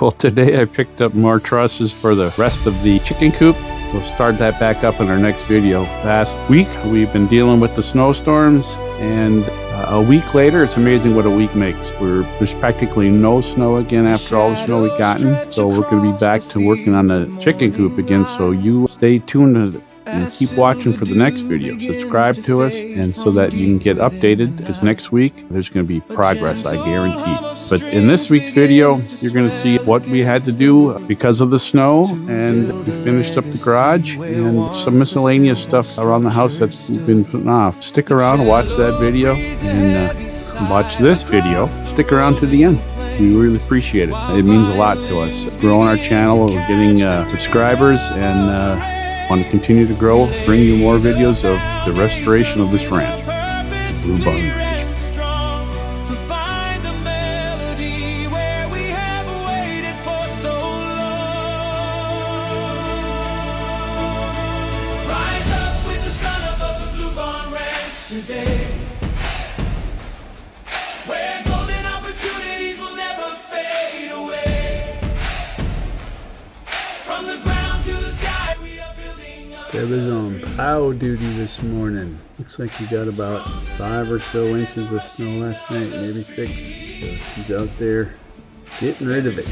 Well, today I picked up more trusses for the rest of the chicken coop. We'll start that back up in our next video. Last week, we've been dealing with the snowstorms, and a week later, it's amazing what a week makes. There's practically no snow again after all the snow we've gotten, so we're going to be back to working on the chicken coop again, so you stay tuned and keep watching for the next video. Subscribe to us, and so that you can get updated, because next week there's going to be progress, I guarantee. But in this week's video, you're going to see what we had to do because of the snow, and we finished up the garage and some miscellaneous stuff around the house that's been put off. Stick around and watch that video, and watch this video. Stick around to the end. We really appreciate it. It means a lot to us. Growing our channel, we're getting subscribers, and want to continue to grow, bring you more videos of the restoration of this ranch, Blue Barn Ranch. There was on plow duty this morning. Looks like he got about 5 or so inches of snow last night, maybe 6. So he's out there getting rid of it.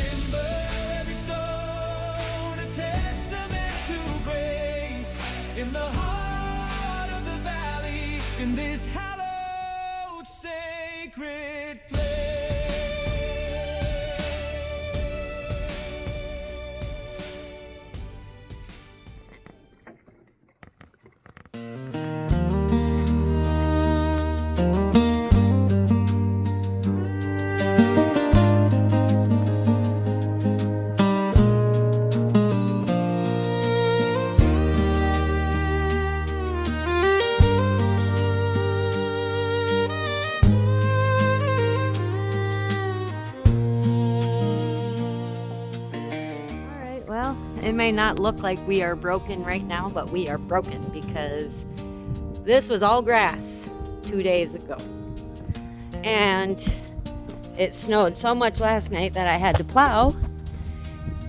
It may not look like we are broken right now, but we are broken because this was all grass 2 days ago. And it snowed so much last night that I had to plow,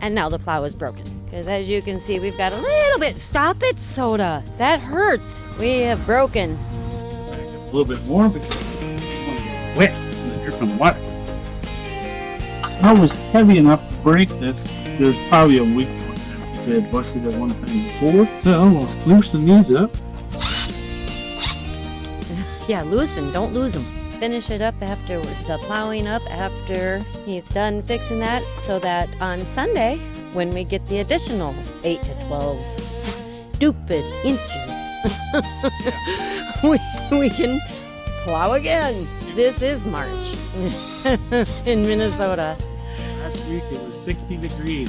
and now the plow is broken. Because as you can see, we've got a little bit. Stop it, Soda. That hurts. We have broken. A little bit more because it's wet. Here comes water. I was heavy enough to break this. There's probably a week. I had busted at one time before, so we'll loosen these up. Yeah, loosen, don't lose them. Finish it up after the plowing up, after he's done fixing that, so that on Sunday, when we get the additional 8 to 12 stupid inches, we can plow again. This is March in Minnesota. Last week it was 60 degrees.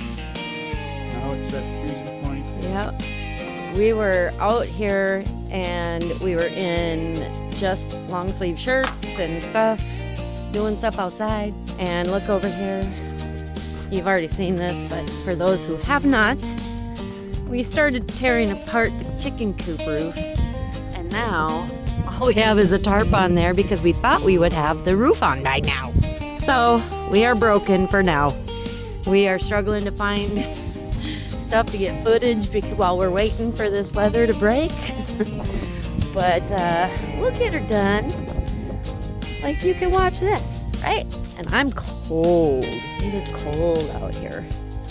Now it's at freezing point. Yeah, we were out here and we were in just long sleeve shirts and stuff, doing stuff outside. And look over here. You've already seen this, but for those who have not, we started tearing apart the chicken coop roof, and now all we have is a tarp on there because we thought we would have the roof on by now. So we are broken for now. We are struggling to find stuff to get footage while we're waiting for this weather to break. But we'll get her done. Like, you can watch this, right? And I'm cold. It is cold out here.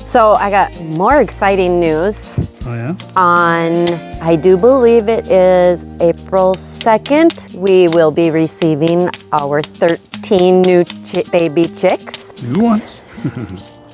So I got more exciting news. Oh yeah? On, I do believe it is April 2nd, we will be receiving our 13 new baby chicks. New ones.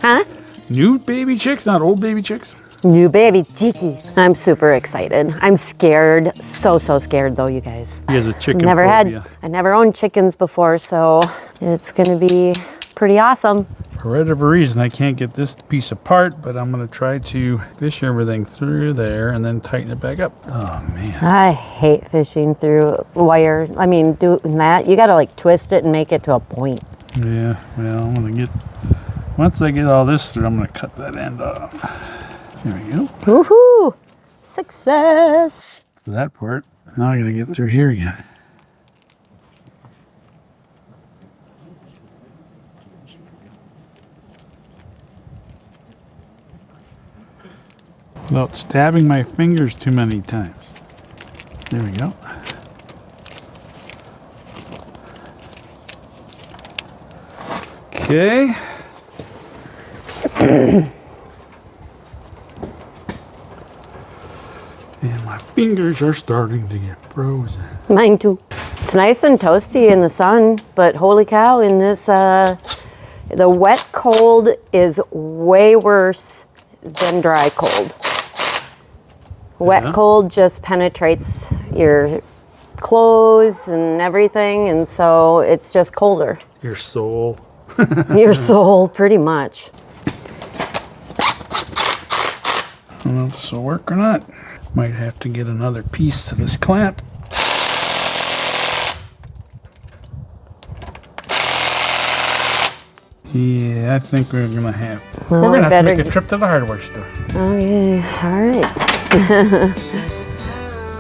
Huh? New baby chicks, not old baby chicks. New baby chickies. I'm super excited. I'm scared. So scared though, you guys. He has a chicken phobia. I never owned chickens before, so it's gonna be pretty awesome. For whatever reason, I can't get this piece apart, but I'm gonna try to fish everything through there and then tighten it back up. Oh man. I hate fishing through wire. I mean, doing that, you gotta like twist it and make it to a point. Yeah, well, I'm gonna once I get all this through, I'm gonna cut that end off. There we go. Woohoo! Success! For that part. Now I gotta get through here again. without stabbing my fingers too many times. There we go. Okay. And my fingers are starting to get frozen. Mine too. It's nice and toasty in the sun, but holy cow, in this, the wet cold is way worse than dry cold. Wet cold just penetrates your clothes and everything, and so it's just colder. Your soul. Your soul, pretty much. I don't know if this will work or not. Might have to get another piece to this clamp. Yeah, I think we're gonna have. Well, we're gonna have to make a trip to the hardware store. Okay, all right.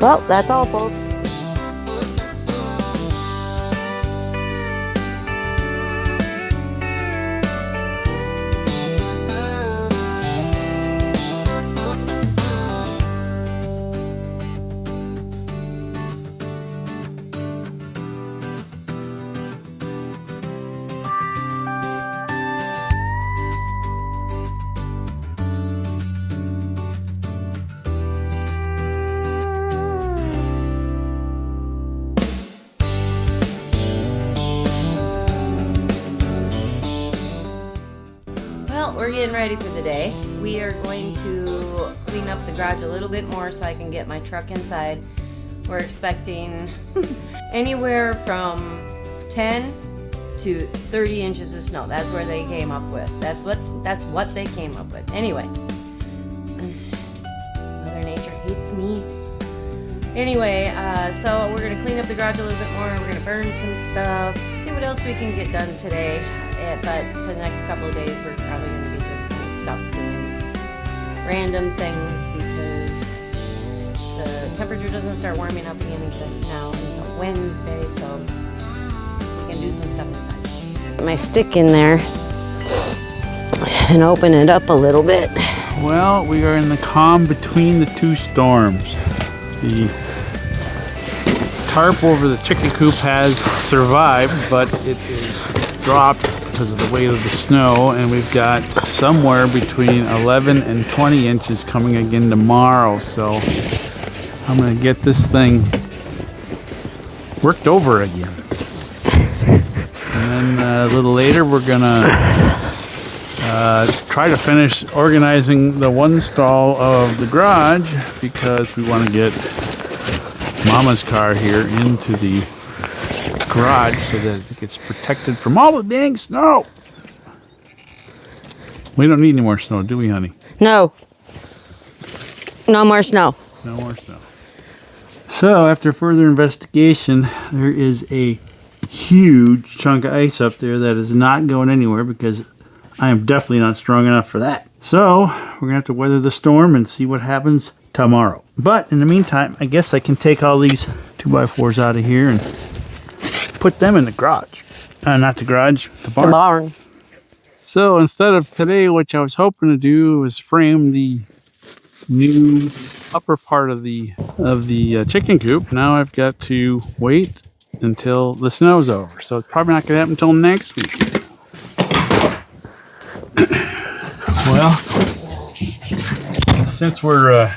Well, that's all, folks. Well, we're getting ready for the day. We are going to clean up the garage a little bit more so I can get my truck inside. We're expecting anywhere from 10 to 30 inches of snow. That's where they came up with. That's what they came up with. Anyway, Mother Nature hates me. Anyway, so we're gonna clean up the garage a little bit more. We're gonna burn some stuff. See what else we can get done today. But for the next couple of days, we're probably going to be just kind of stuck doing random things because the temperature doesn't start warming up again until Wednesday, so we can do some stuff inside. Put my stick in there and open it up a little bit. Well, we are in the calm between the two storms. The tarp over the chicken coop has survived, but it is dropped because of the weight of the snow, and we've got somewhere between 11 and 20 inches coming again tomorrow. So I'm going to get this thing worked over again. And then a little later we're going to try to finish organizing the one stall of the garage because we want to get Mama's car here into the garage so that it gets protected from all the dang snow. We don't need any more snow, do we, honey? No. No more snow. No more snow. So, after further investigation, there is a huge chunk of ice up there that is not going anywhere because I am definitely not strong enough for that. So, we're going to have to weather the storm and see what happens tomorrow. But, in the meantime, I guess I can take all these 2x4s out of here and put them in the garage. Not the garage, the barn. The barn. So instead of today, which I was hoping to do was frame the new upper part of the chicken coop, now I've got to wait until the snow's over. So it's probably not going to happen until next week. Well, since we're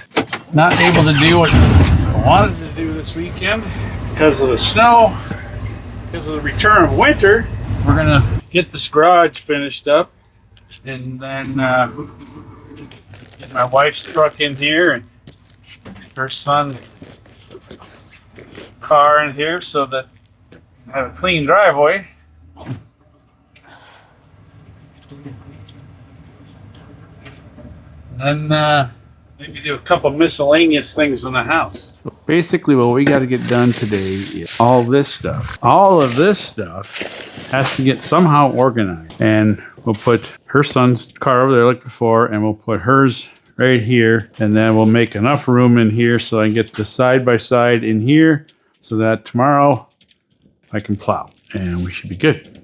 not able to do what I wanted to do this weekend because of the snow, because of the return of winter, we're gonna get this garage finished up and then get my wife's truck in here and her son's car in here so that I have a clean driveway. And then maybe do a couple miscellaneous things in the house. So basically what we got to get done today is all this stuff. All of this stuff has to get somehow organized. And we'll put her son's car over there like before, and we'll put hers right here. And then we'll make enough room in here so I can get the side-by-side in here so that tomorrow I can plow. And we should be good.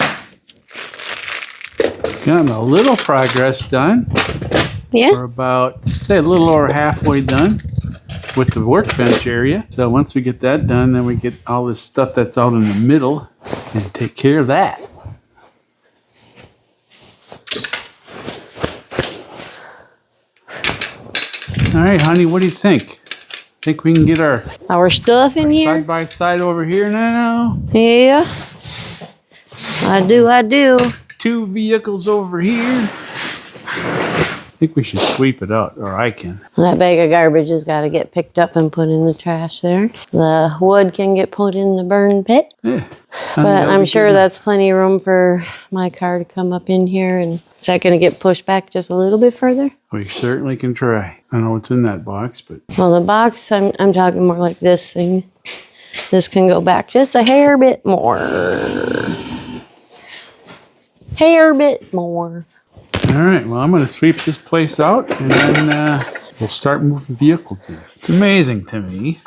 Gotten a little progress done. Yeah. We're about say a little over halfway done with the workbench area. So once we get that done, then we get all this stuff that's out in the middle and take care of that. All right, honey, what do you think? Think we can get our stuff in here? side by side over here now? Yeah. I do. 2 vehicles over here. I think we should sweep it out, or I can. That bag of garbage has got to get picked up and put in the trash there. The wood can get put in the burn pit. Yeah. But I'm sure that's plenty of room for my car to come up in here. And is that going to get pushed back just a little bit further? We certainly can try. I don't know what's in that box, but... Well, the box, I'm talking more like this thing. This can go back just a hair bit more. Hair bit more. All right, well, I'm going to sweep this place out, and then we'll start moving vehicles in. It's amazing to me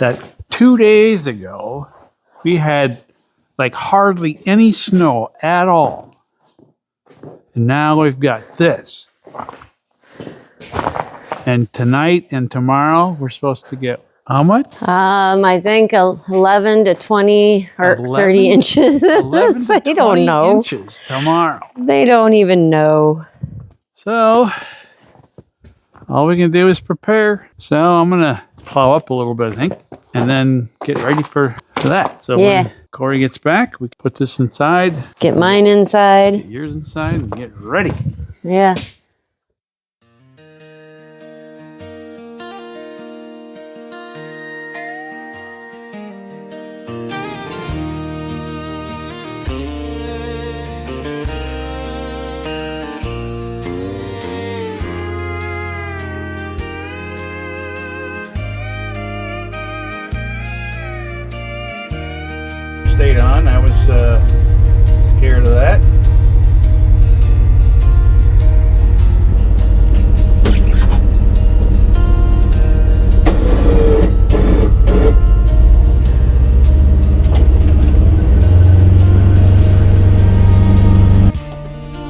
that 2 days ago, we had like hardly any snow at all. And now we've got this. And tonight and tomorrow, we're supposed to get how much? I think 11 to 20 or 11? 30 inches. 11 to They don't 20 know. inches tomorrow. They don't even know. So, all we can do is prepare. So, I'm going to plow up a little bit, I think, and then get ready for that. So, when Corey gets back, we can put this inside. Get mine inside. Get yours inside and get ready. Yeah. Stayed on. I was scared of that.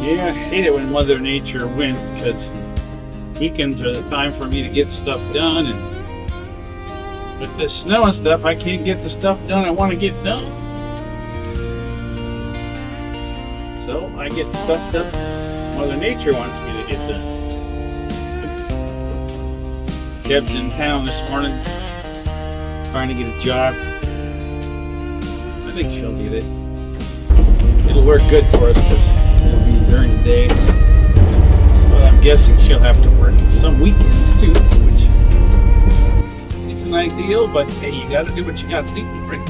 Yeah, I hate it when Mother Nature wins, because weekends are the time for me to get stuff done, and with this snow and stuff, I can't get the stuff done I want to get done. So I get stuff done Mother Nature wants me to get done. Deb's in town this morning, trying to get a job. I think she'll get it. It'll work good for us because it'll be during the day. But I'm guessing she'll have to work some weekends too, which isn't ideal, but hey, you gotta do what you gotta do, right?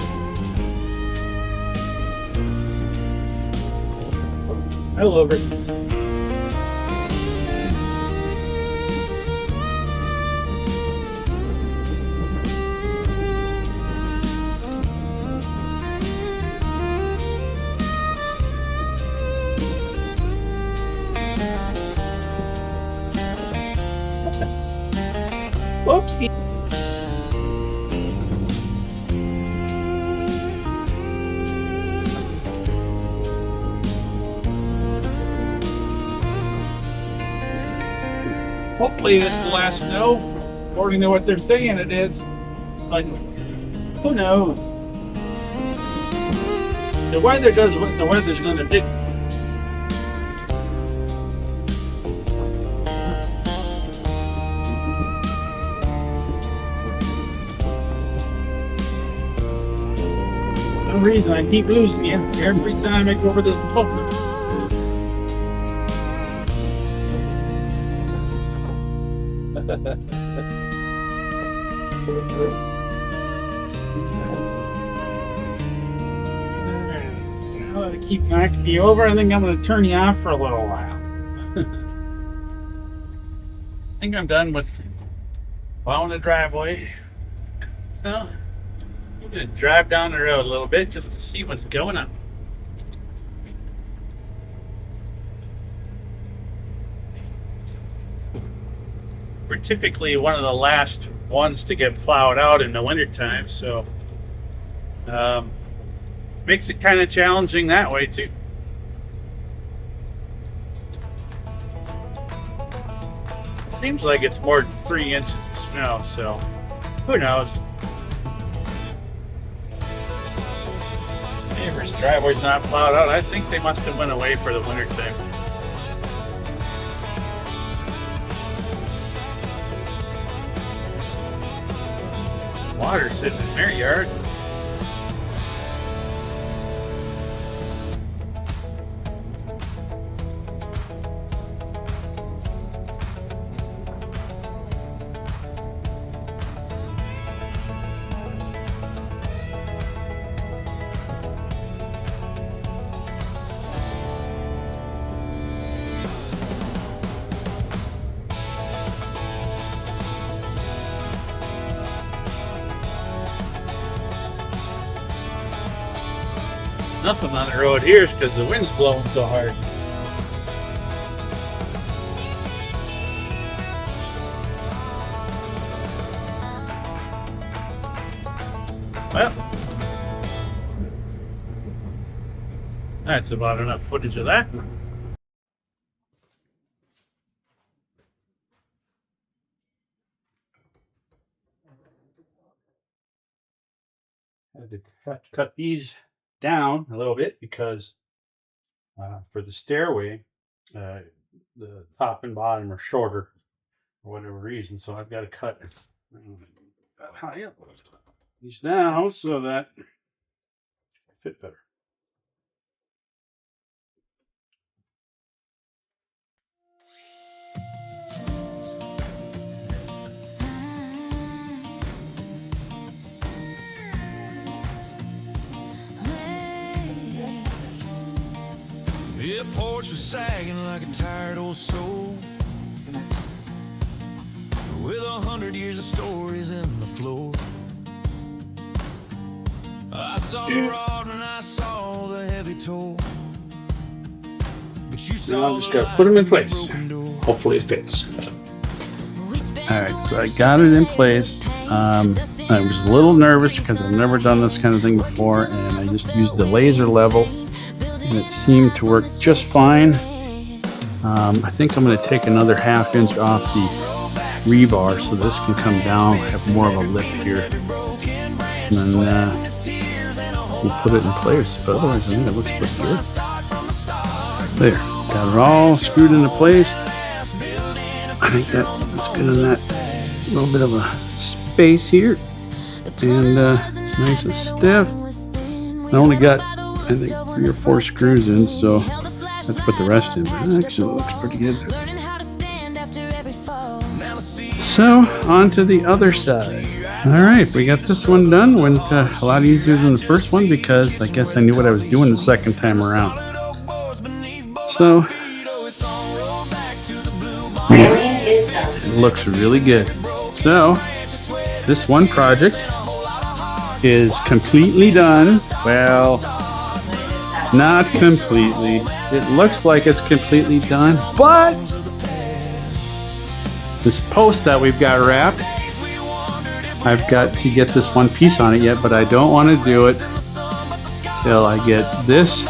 Hello, Rick. Whoopsie. Hopefully this is the last snow, according to what they're saying it is. But who knows? The weather does what the weather's gonna do. For some reason I keep losing you every time I go over this pulpit. Now that I keep knocking you over, I think I'm going to turn you off for a little while. I think I'm done with plowing the driveway. So, I'm going to drive down the road a little bit just to see what's going on. We're typically one of the last ones to get plowed out in the wintertime, so makes it kind of challenging that way too. Seems like it's more than 3 inches of snow, so who knows? Neighbor's driveway's not plowed out. I think they must have went away for the winter time. Water sitting in their yard. Nothing on the road here because the wind's blowing so hard. Well, that's about enough footage of that. Had to cut these down a little bit because for the stairway, the top and bottom are shorter for whatever reason. So I've got to cut high up these down so that they fit better. Yeah, porch was sagging like a tired old soul, with 100 years of stories in the floor. I saw the rod and I saw the heavy toll, but you saw now I'm just gonna put them in place. Hopefully it fits. Alright, so I got it in place. I was a little nervous because I've never done this kind of thing before, and I just used the laser level and it seemed to work just fine. I think I'm going to take another ½ inch off the rebar so this can come down, have more of a lip here, and then we'll put it in place. But otherwise I think it looks pretty good. There, got it all screwed into place. I think that's good in that little bit of a space here, and it's nice and stiff. I only got, I think, 3 or 4 screws in, so let's put the rest in, but it actually looks pretty good. So, on to the other side. Alright, we got this one done. Went a lot easier than the first one because I guess I knew what I was doing the second time around. So, it looks really good. So, this one project is completely done. Well, not completely. It looks like it's completely done, but this post that we've got wrapped, I've got to get this one piece on it yet, but I don't want to do it till I get this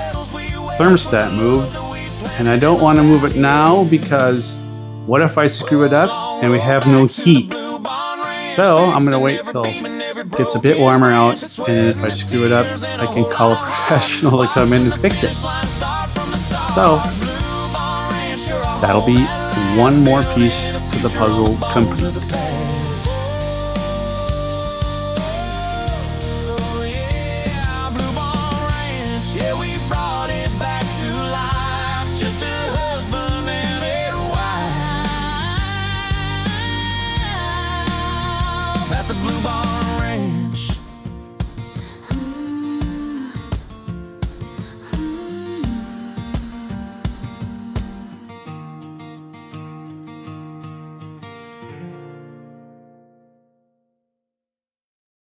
thermostat moved, and I don't want to move it now because what if I screw it up and we have no heat? So I'm going to wait till it gets a bit warmer out, and if I screw it up, I can call a professional to come in and fix it. So that'll be one more piece to the puzzle complete.